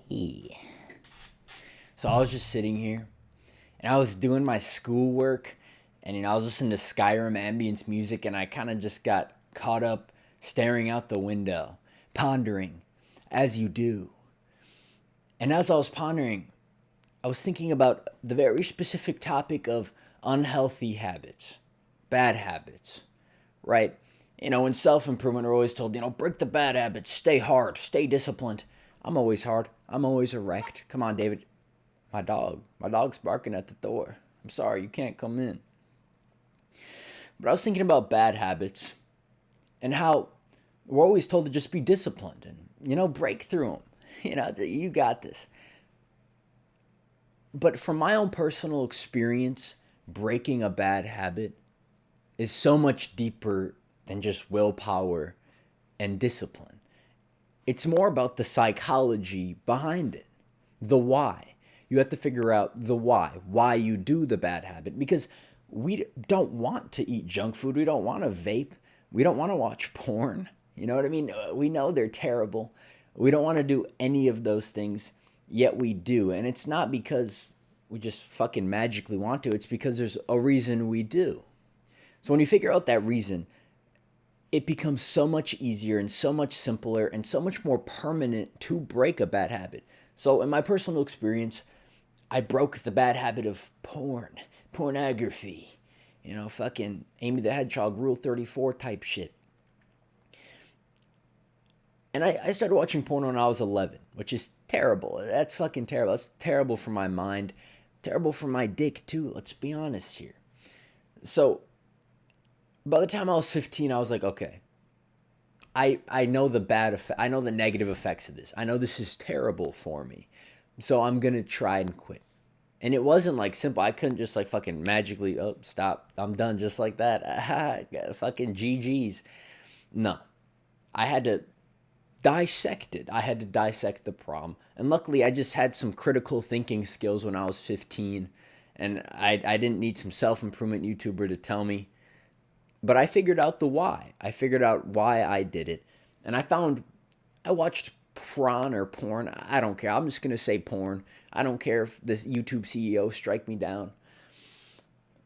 Yeah. So I was just sitting here and I was doing my schoolwork and I was listening to Skyrim ambience music and I kind of just got caught up staring out the window, pondering as you do. And as I was pondering, I was thinking about the very specific topic of unhealthy habits, bad habits, right? In self improvement, we're always told, break the bad habits, stay hard, stay disciplined. I'm always hard. I'm always erect. Come on, David. My dog's barking at the door. I'm sorry, you can't come in. But I was thinking about bad habits and how we're always told to just be disciplined and, break through them. You got this. But from my own personal experience, breaking a bad habit is so much deeper than just willpower and discipline. It's more about the psychology behind it, the why. You have to figure out the why you do the bad habit. Because we don't want to eat junk food. We don't want to vape. We don't want to watch porn. You know what I mean? We know they're terrible. We don't want to do any of those things, yet we do. And it's not because we just fucking magically want to. It's because there's a reason we do. So when you figure out that reason, it becomes so much easier and so much simpler and so much more permanent to break a bad habit. So in my personal experience, I broke the bad habit of pornography, fucking Amy the Hedgehog, Rule 34 type shit. And I started watching porn when I was 11, which is terrible. That's fucking terrible. That's terrible for my mind, terrible for my dick too, let's be honest here. So by the time I was 15, I was like, okay, I know the I know the negative effects of this. I know this is terrible for me. So I'm going to try and quit. And it wasn't like simple. I couldn't just like fucking magically, oh, stop. I'm done just like that. Fucking GG's. No. I had to dissect it. I had to dissect the problem. And luckily, I just had some critical thinking skills when I was 15. And I didn't need some self-improvement YouTuber to tell me. But I figured out the why. I figured out why I did it. And I watched prawn or porn. I don't care. I'm just going to say porn. I don't care if this YouTube CEO strike me down.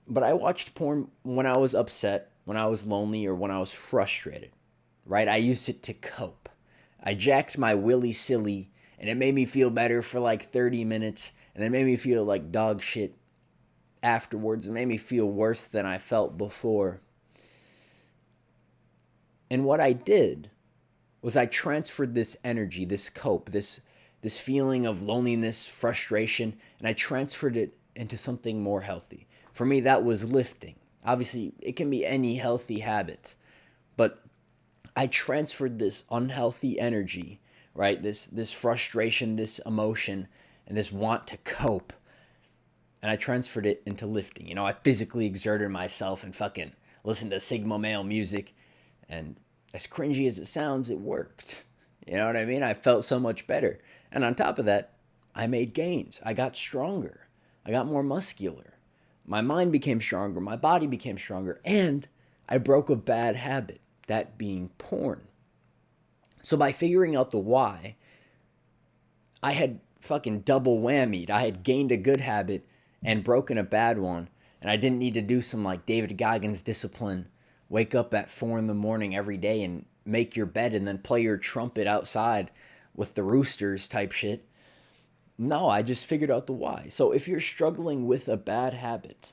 But I watched porn when I was upset, when I was lonely, or when I was frustrated, right? I used it to cope. I jacked my willy silly, and it made me feel better for like 30 minutes, and it made me feel like dog shit afterwards. It made me feel worse than I felt before. And what I did was I transferred this energy, this cope, this feeling of loneliness, frustration, and I transferred it into something more healthy. For me, that was lifting. Obviously, it can be any healthy habit, but I transferred this unhealthy energy, right? This frustration, this emotion, and this want to cope, and I transferred it into lifting. I physically exerted myself and fucking listened to Sigma male music, and as cringy as it sounds, it worked. You know what I mean? I felt so much better. And on top of that, I made gains. I got stronger. I got more muscular. My mind became stronger. My body became stronger. And I broke a bad habit, that being porn. So by figuring out the why, I had fucking double whammied. I had gained a good habit and broken a bad one. And I didn't need to do some like David Goggins discipline. Wake up at 4 a.m. every day and make your bed and then play your trumpet outside with the roosters type shit. No, I just figured out the why. So if you're struggling with a bad habit,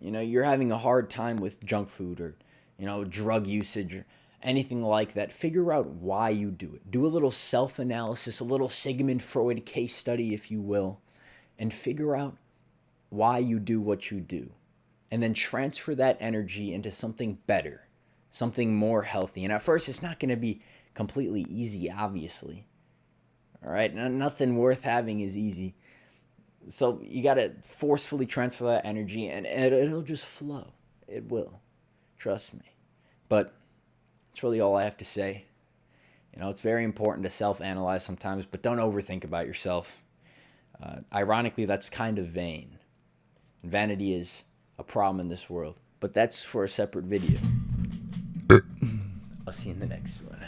you're having a hard time with junk food or, drug usage or anything like that, figure out why you do it. Do a little self-analysis, a little Sigmund Freud case study, if you will, and figure out why you do what you do. And then transfer that energy into something better, something more healthy. And at first, it's not going to be completely easy, obviously. All right? Nothing worth having is easy. So you got to forcefully transfer that energy, and it'll just flow. It will. Trust me. But that's really all I have to say. It's very important to self-analyze sometimes, but don't overthink about yourself. Ironically, that's kind of vain. And vanity is a problem in this world. But that's for a separate video. I'll see you in the next one.